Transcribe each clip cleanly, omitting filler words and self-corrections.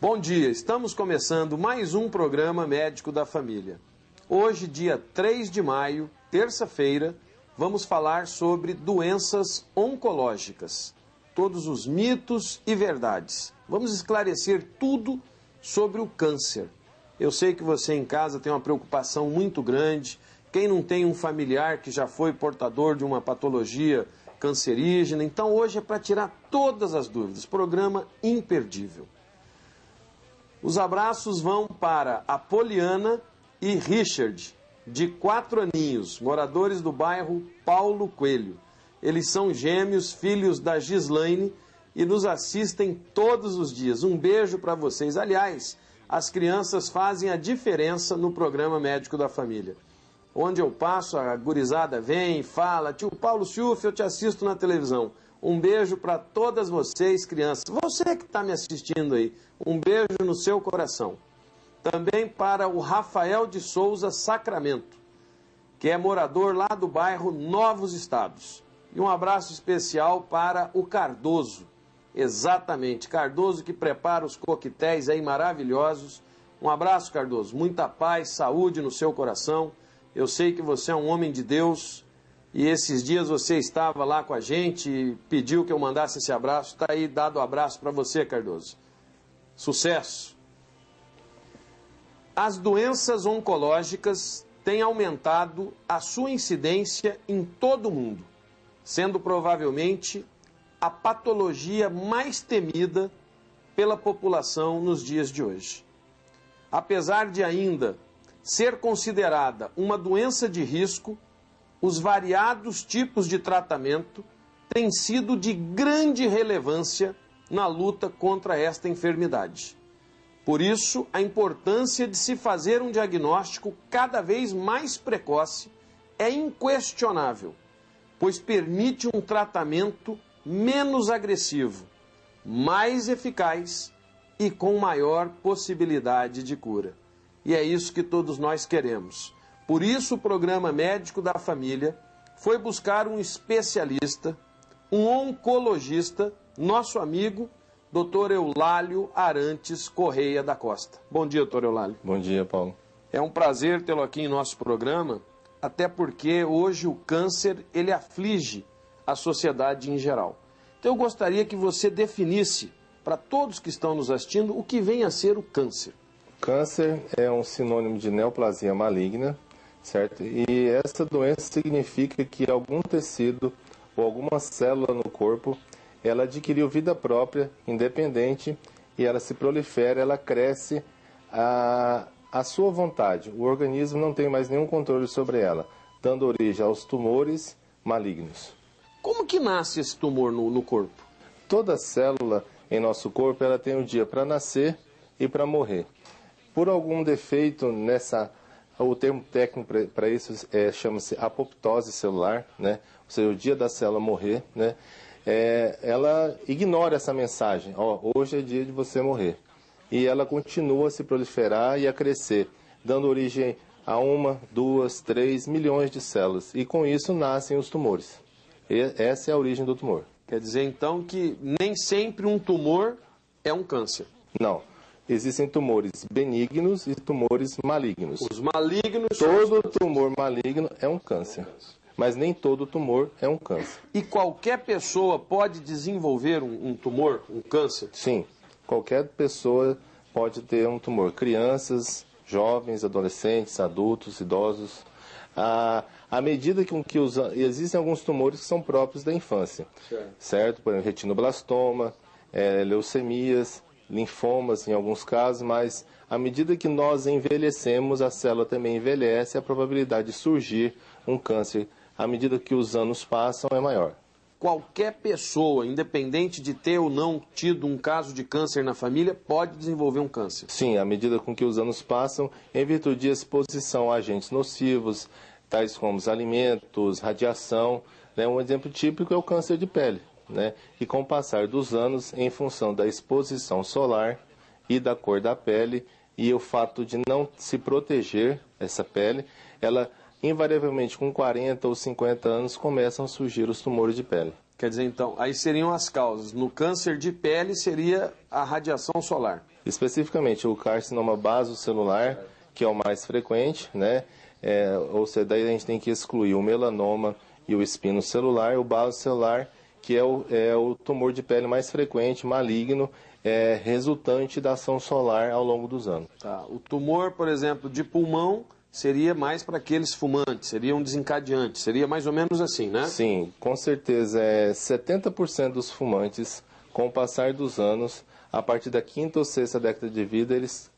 Bom dia, estamos começando mais um programa Médico da Família. Hoje, dia 3 de maio, terça-feira, vamos falar sobre doenças oncológicas, todos os mitos e verdades. Vamos esclarecer tudo sobre o câncer. Eu sei que você em casa tem uma preocupação muito grande. Quem não tem um familiar que já foi portador de uma patologia cancerígena, então hoje é para tirar todas as dúvidas. Programa imperdível. Os abraços vão para a Poliana e Richard, de 4 aninhos, moradores do bairro Paulo Coelho. Eles são gêmeos, filhos da Gislaine e nos assistem todos os dias. Um beijo para vocês. Aliás, as crianças fazem a diferença no programa Médico da Família. Onde eu passo, a gurizada vem e fala: tio Paulo Schiuff, eu te assisto na televisão. Um beijo para todas vocês, crianças. Você que está me assistindo aí, um beijo no seu coração. Também para o Rafael de Souza Sacramento, que é morador lá do bairro Novos Estados. E um abraço especial para o Cardoso. Exatamente, Cardoso que prepara os coquetéis aí maravilhosos. Um abraço, Cardoso. Muita paz, saúde no seu coração. Eu sei que você é um homem de Deus. E esses dias você estava lá com a gente e pediu que eu mandasse esse abraço. Está aí dado o abraço para você, Cardoso. Sucesso! As doenças oncológicas têm aumentado a sua incidência em todo o mundo, sendo provavelmente a patologia mais temida pela população nos dias de hoje. Apesar de ainda ser considerada uma doença de risco, os variados tipos de tratamento têm sido de grande relevância na luta contra esta enfermidade. Por isso, a importância de se fazer um diagnóstico cada vez mais precoce é inquestionável, pois permite um tratamento menos agressivo, mais eficaz e com maior possibilidade de cura. E é isso que todos nós queremos. Por isso, o programa Médico da Família foi buscar um especialista, um oncologista, nosso amigo, Dr. Eulálio Arantes Correia da Costa. Bom dia, doutor Eulálio. Bom dia, Paulo. É um prazer tê-lo aqui em nosso programa, até porque hoje o câncer, ele aflige a sociedade em geral. Então eu gostaria que você definisse, para todos que estão nos assistindo, o que vem a ser o câncer. Câncer é um sinônimo de neoplasia maligna, certo? E essa doença significa que algum tecido ou alguma célula no corpo, ela adquiriu vida própria, independente, e ela se prolifera, ela cresce à sua vontade. O organismo não tem mais nenhum controle sobre ela, dando origem aos tumores malignos. Como que nasce esse tumor no corpo? Toda célula em nosso corpo, ela tem um dia para nascer e para morrer. Por algum defeito o termo técnico para isso chama-se apoptose celular, né? Ou seja, o dia da célula morrer, né? Ela ignora essa mensagem: hoje é dia de você morrer. E ela continua a se proliferar e a crescer, dando origem a 1, 2, 3 milhões de células. E com isso nascem os tumores. Essa é a origem do tumor. Quer dizer, então, que nem sempre um tumor é um câncer. Não. Existem tumores benignos e tumores malignos. Os malignos... Todo tumor maligno é um câncer, mas nem todo tumor é um câncer. E qualquer pessoa pode desenvolver um tumor, um câncer? Sim, qualquer pessoa pode ter um tumor. Crianças, jovens, adolescentes, adultos, idosos. À medida que existem alguns tumores que são próprios da infância, certo? Por exemplo, retinoblastoma, leucemias, linfomas em alguns casos, mas à medida que nós envelhecemos, a célula também envelhece e a probabilidade de surgir um câncer, à medida que os anos passam, é maior. Qualquer pessoa, independente de ter ou não tido um caso de câncer na família, pode desenvolver um câncer? Sim, à medida com que os anos passam, em virtude de exposição a agentes nocivos, tais como os alimentos, radiação, né? Um exemplo típico é o câncer de pele. Né? E com o passar dos anos, em função da exposição solar e da cor da pele e o fato de não se proteger essa pele, ela invariavelmente com 40 ou 50 anos começam a surgir os tumores de pele. Quer dizer, então, aí seriam as causas. No câncer de pele seria a radiação solar. Especificamente o carcinoma basocelular, que é o mais frequente, né? Ou seja, daí a gente tem que excluir o melanoma e o espinocelular, o basocelular, que é o tumor de pele mais frequente, maligno, resultante da ação solar ao longo dos anos. Tá. O tumor, por exemplo, de pulmão seria mais para aqueles fumantes, seria um desencadeante, seria mais ou menos assim, né? Sim, com certeza. 70% dos fumantes, com o passar dos anos, a partir da quinta ou sexta década de vida, eles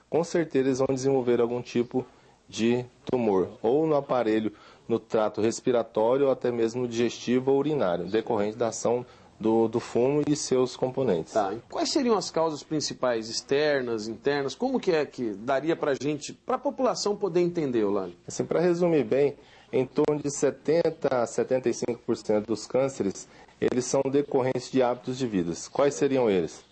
com certeza eles vão desenvolver algum tipo de tumor, ou no aparelho, no trato respiratório, ou até mesmo digestivo ou urinário, decorrente da ação do fumo e seus componentes. Tá. Quais seriam as causas principais, externas, internas? Como que daria para a população poder entender, Eulálio? Assim, para resumir bem, em torno de 70% a 75% dos cânceres, eles são decorrentes de hábitos de vida. Quais seriam eles?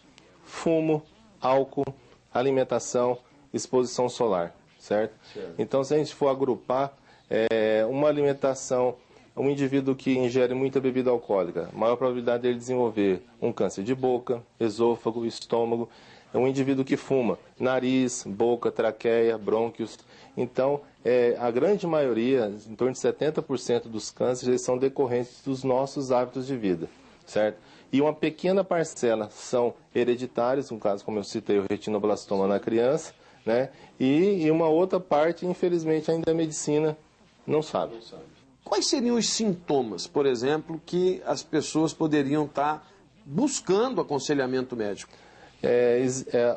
Fumo, álcool, alimentação, exposição solar, certo? Então, se a gente for agrupar uma alimentação, um indivíduo que ingere muita bebida alcoólica, maior probabilidade dele desenvolver um câncer de boca, esôfago, estômago. Um indivíduo que fuma, nariz, boca, traqueia, brônquios. Então, a grande maioria, em torno de 70% dos cânceres, eles são decorrentes dos nossos hábitos de vida, certo? E uma pequena parcela são hereditários, no caso, como eu citei, o retinoblastoma na criança, né? E uma outra parte, infelizmente, ainda a medicina não sabe. Quais seriam os sintomas, por exemplo, que as pessoas poderiam estar buscando aconselhamento médico?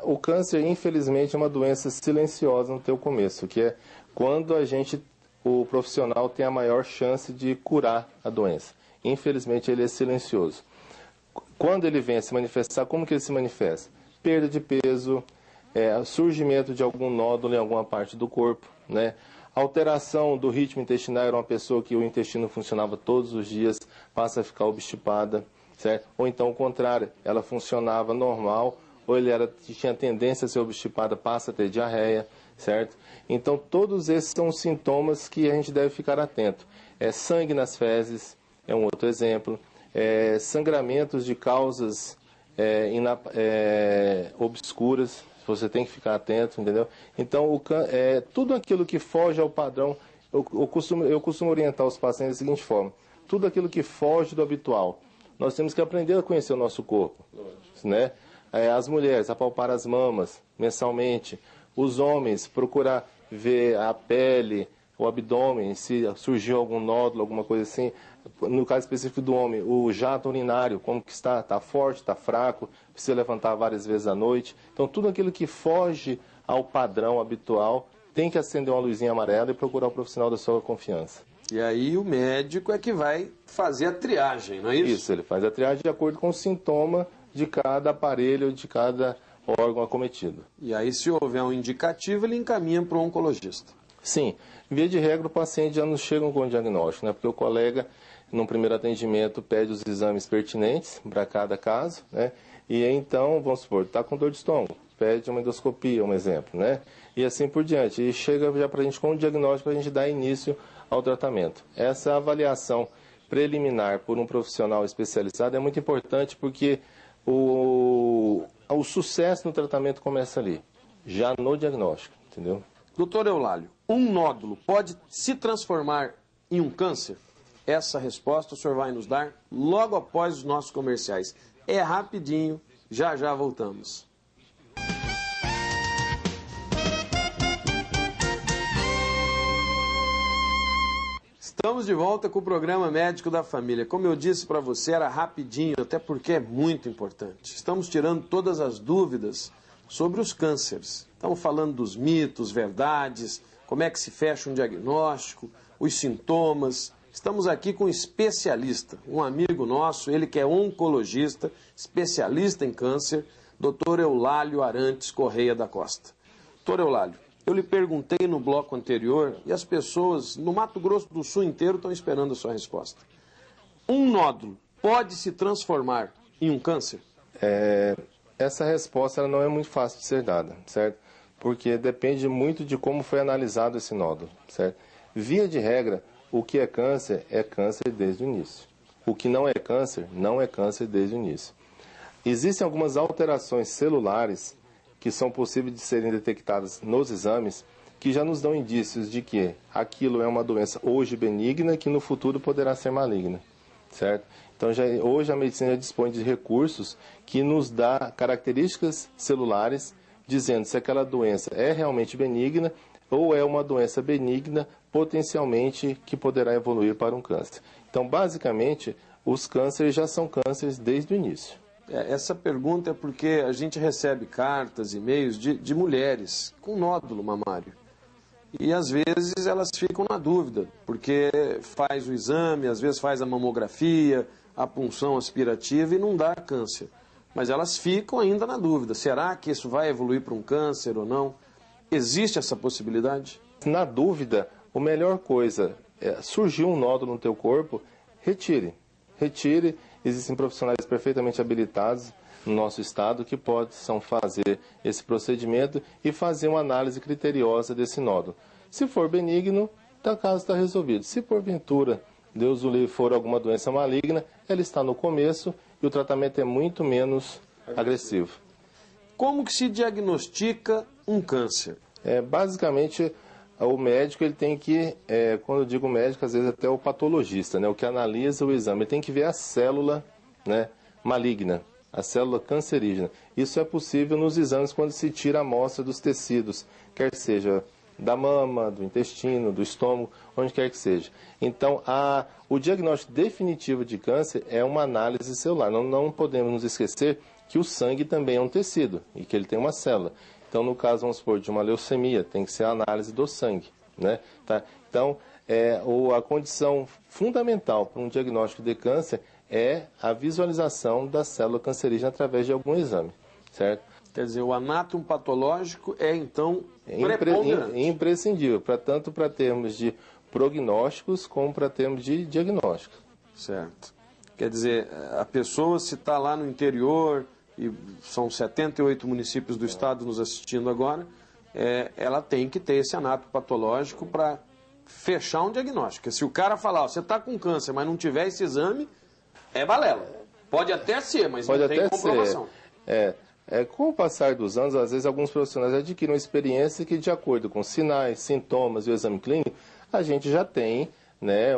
O câncer, infelizmente, é uma doença silenciosa no teu começo, que é quando o profissional tem a maior chance de curar a doença. Infelizmente, ele é silencioso. Quando ele vem a se manifestar, como que ele se manifesta? Perda de peso, surgimento de algum nódulo em alguma parte do corpo, né? Alteração do ritmo intestinal, era uma pessoa que o intestino funcionava todos os dias, passa a ficar obstipada, certo? Ou então o contrário, ela funcionava normal, ou tinha tendência a ser obstipada, passa a ter diarreia, certo? Então todos esses são sintomas que a gente deve ficar atento. Sangue nas fezes é um outro exemplo, sangramentos de causas obscuras, você tem que ficar atento, entendeu? Então, tudo aquilo que foge ao padrão, eu costumo orientar os pacientes da seguinte forma: tudo aquilo que foge do habitual, nós temos que aprender a conhecer o nosso corpo, né? As mulheres, apalpar as mamas mensalmente, os homens, procurar ver a pele, o abdômen, se surgiu algum nódulo, alguma coisa assim. No caso específico do homem, o jato urinário, como que está? Está forte, está fraco, precisa levantar várias vezes à noite. Então, tudo aquilo que foge ao padrão habitual, tem que acender uma luzinha amarela e procurar o profissional da sua confiança. E aí o médico é que vai fazer a triagem, não é isso? Isso, ele faz a triagem de acordo com o sintoma de cada aparelho, de cada órgão acometido. E aí, se houver um indicativo, ele encaminha para o oncologista. Sim, via de regra o paciente já nos chega com o diagnóstico, né? Porque o colega, no primeiro atendimento, pede os exames pertinentes para cada caso, né? E então, vamos supor, está com dor de estômago, pede uma endoscopia, um exemplo, né? E assim por diante. E chega já para a gente com o diagnóstico para a gente dar início ao tratamento. Essa avaliação preliminar por um profissional especializado é muito importante porque o sucesso no tratamento começa ali, já no diagnóstico, entendeu? Doutor Eulálio, um nódulo pode se transformar em um câncer? Essa resposta o senhor vai nos dar logo após os nossos comerciais. É rapidinho, já já voltamos. Estamos de volta com o programa Médico da Família. Como eu disse para você, era rapidinho, até porque é muito importante. Estamos tirando todas as dúvidas sobre os cânceres. Estamos falando dos mitos, verdades, como é que se fecha um diagnóstico, os sintomas. Estamos aqui com um especialista, um amigo nosso, ele que é oncologista, especialista em câncer, Dr. Eulálio Arantes Correia da Costa. Dr. Eulálio, eu lhe perguntei no bloco anterior e as pessoas no Mato Grosso do Sul inteiro estão esperando a sua resposta. Um nódulo pode se transformar em um câncer? Essa resposta ela não é muito fácil de ser dada, certo? Porque depende muito de como foi analisado esse nódulo, certo? Via de regra, o que é câncer desde o início. O que não é câncer desde o início. Existem algumas alterações celulares que são possíveis de serem detectadas nos exames, que já nos dão indícios de que aquilo é uma doença hoje benigna, que no futuro poderá ser maligna, certo? Então, hoje a medicina já dispõe de recursos que nos dá características celulares, dizendo se aquela doença é realmente benigna ou é uma doença benigna, potencialmente, que poderá evoluir para um câncer. Então, basicamente, os cânceres já são cânceres desde o início. Essa pergunta é porque a gente recebe cartas, e-mails de mulheres com nódulo mamário. E às vezes elas ficam na dúvida, porque faz o exame, às vezes faz a mamografia, a punção aspirativa e não dá câncer. Mas elas ficam ainda na dúvida, será que isso vai evoluir para um câncer ou não? Existe essa possibilidade? Na dúvida, a melhor coisa é, surgiu um nódulo no teu corpo, retire. Retire, existem profissionais perfeitamente habilitados no nosso estado que possam fazer esse procedimento e fazer uma análise criteriosa desse nódulo. Se for benigno, o caso está resolvido. Se porventura, Deus o livre, for alguma doença maligna, ela está no começo e o tratamento é muito menos agressivo. Como que se diagnostica um câncer? Basicamente, o médico ele tem que, quando eu digo médico, às vezes até o patologista, né, o que analisa o exame, ele tem que ver a célula, né, maligna, a célula cancerígena. Isso é possível nos exames quando se tira a amostra dos tecidos, quer seja da mama, do intestino, do estômago, onde quer que seja. Então, o diagnóstico definitivo de câncer é uma análise celular. Não podemos nos esquecer que o sangue também é um tecido e que ele tem uma célula. Então, no caso, vamos supor, de uma leucemia, tem que ser a análise do sangue, né? Tá? Então, a condição fundamental para um diagnóstico de câncer é a visualização da célula cancerígena através de algum exame, certo? Quer dizer, o anátomo patológico é, então, preponderante. Imprescindível, tanto para termos de prognósticos como para termos de diagnóstico. Certo. Quer dizer, a pessoa, se está lá no interior, e são 78 municípios do estado nos assistindo agora, ela tem que ter esse anátomo patológico para fechar um diagnóstico. Porque se o cara falar, você está com câncer, mas não tiver esse exame, é balela. Pode até ser, mas não tem comprovação. Com o passar dos anos, às vezes alguns profissionais adquirem uma experiência que, de acordo com sinais, sintomas e o exame clínico, a gente já tem, né,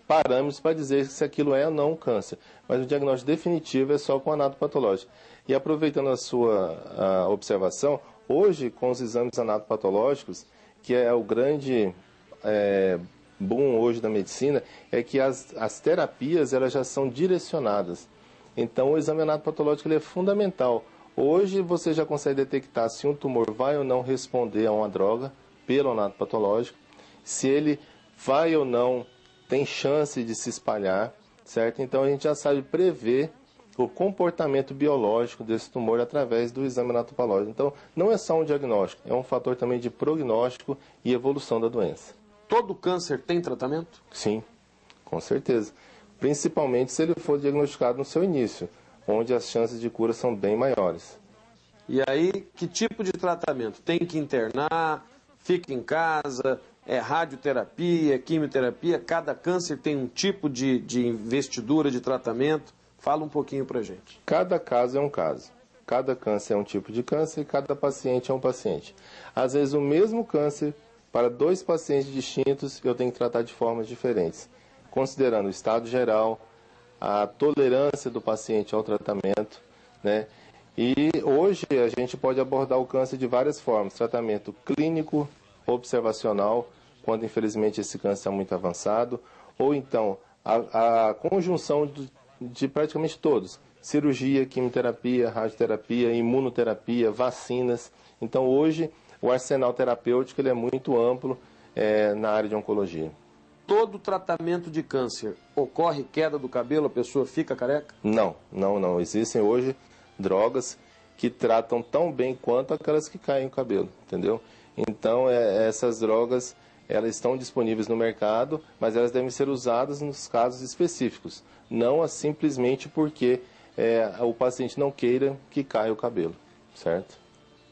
parâmetros para dizer se aquilo é ou não um câncer. Mas o diagnóstico definitivo é só com anátomo patológico. E aproveitando a sua observação, hoje, com os exames anatopatológicos, que é o grande boom hoje da medicina, é que as terapias elas já são direcionadas. Então, o exame anatopatológico ele é fundamental. Hoje, você já consegue detectar se um tumor vai ou não responder a uma droga pelo anatopatológico, se ele vai ou não tem chance de se espalhar, certo? Então, a gente já sabe prever o comportamento biológico desse tumor através do exame anatopatológico. Então, não é só um diagnóstico, é um fator também de prognóstico e evolução da doença. Todo câncer tem tratamento? Sim, com certeza. Principalmente se ele for diagnosticado no seu início, onde as chances de cura são bem maiores. E aí, que tipo de tratamento? Tem que internar? Fica em casa? É radioterapia, quimioterapia? Cada câncer tem um tipo de investidura de tratamento? Fala um pouquinho pra gente. Cada caso é um caso. Cada câncer é um tipo de câncer e cada paciente é um paciente. Às vezes o mesmo câncer, para 2 pacientes distintos, eu tenho que tratar de formas diferentes, considerando o estado geral, a tolerância do paciente ao tratamento, né? E hoje a gente pode abordar o câncer de várias formas. Tratamento clínico, observacional, quando infelizmente esse câncer está muito avançado, ou então a conjunção de praticamente todos. Cirurgia, quimioterapia, radioterapia, imunoterapia, vacinas. Então hoje o arsenal terapêutico ele é muito amplo na área de oncologia. Todo tratamento de câncer ocorre queda do cabelo, a pessoa fica careca? Não. Existem hoje drogas que tratam tão bem quanto aquelas que caem o cabelo, entendeu? Então, essas drogas, elas estão disponíveis no mercado, mas elas devem ser usadas nos casos específicos, não simplesmente porque o paciente não queira que caia o cabelo, certo?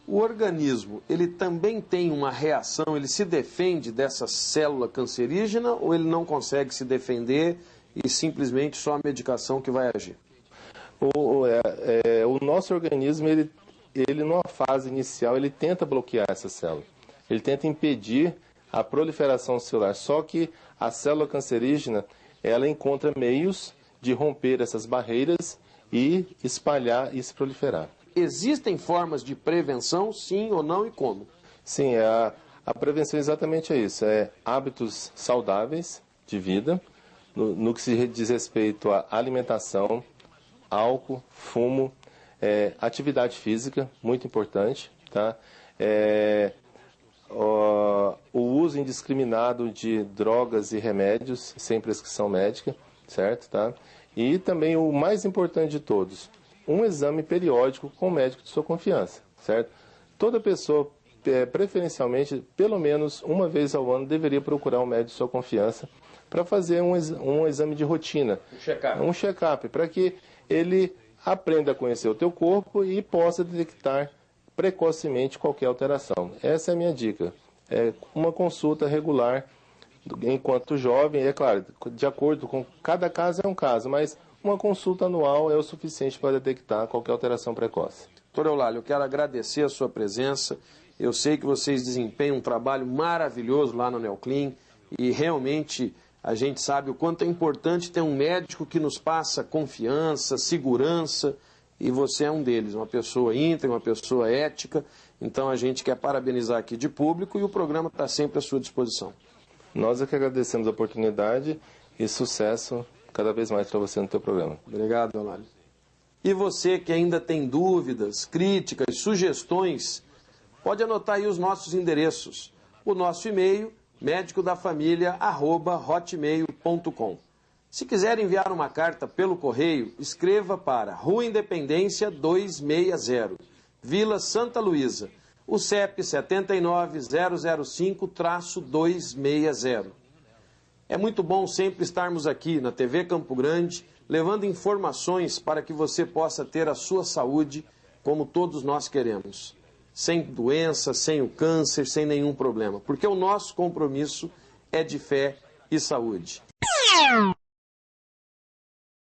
O organismo, ele também tem uma reação, ele se defende dessa célula cancerígena ou ele não consegue se defender e simplesmente só a medicação que vai agir? O nosso organismo, ele numa fase inicial, ele tenta bloquear essa célula. Ele tenta impedir a proliferação celular. Só que a célula cancerígena, ela encontra meios de romper essas barreiras e espalhar e se proliferar. Existem formas de prevenção, sim ou não, e como? Sim, a prevenção exatamente é isso. É hábitos saudáveis de vida, no que se diz respeito à alimentação, álcool, fumo, atividade física, muito importante, tá? O uso indiscriminado de drogas e remédios sem prescrição médica, certo? Tá? E também o mais importante de todos, um exame periódico com o médico de sua confiança, certo? Toda pessoa, preferencialmente, pelo menos uma vez ao ano, deveria procurar um médico de sua confiança para fazer um exame de rotina. Um check-up, para que ele aprenda a conhecer o teu corpo e possa detectar precocemente qualquer alteração. Essa é a minha dica. É uma consulta regular enquanto jovem, é claro, de acordo com cada caso é um caso, mas uma consulta anual é o suficiente para detectar qualquer alteração precoce. Doutor Eulálio, eu quero agradecer a sua presença. Eu sei que vocês desempenham um trabalho maravilhoso lá no Neoclin e realmente a gente sabe o quanto é importante ter um médico que nos passa confiança, segurança, e você é um deles, uma pessoa íntegra, uma pessoa ética. Então a gente quer parabenizar aqui de público e o programa está sempre à sua disposição. Nós é que agradecemos a oportunidade e sucesso cada vez mais para você no teu programa. Obrigado, Eulálio. E você que ainda tem dúvidas, críticas, sugestões, pode anotar aí os nossos endereços. O nosso e-mail, medicodafamilia@hotmail.com. Se quiser enviar uma carta pelo correio, escreva para Rua Independência 260, Vila Santa Luísa, o CEP 79005-260. É muito bom sempre estarmos aqui na TV Campo Grande, levando informações para que você possa ter a sua saúde como todos nós queremos. Sem doença, sem o câncer, sem nenhum problema. Porque o nosso compromisso é de fé e saúde.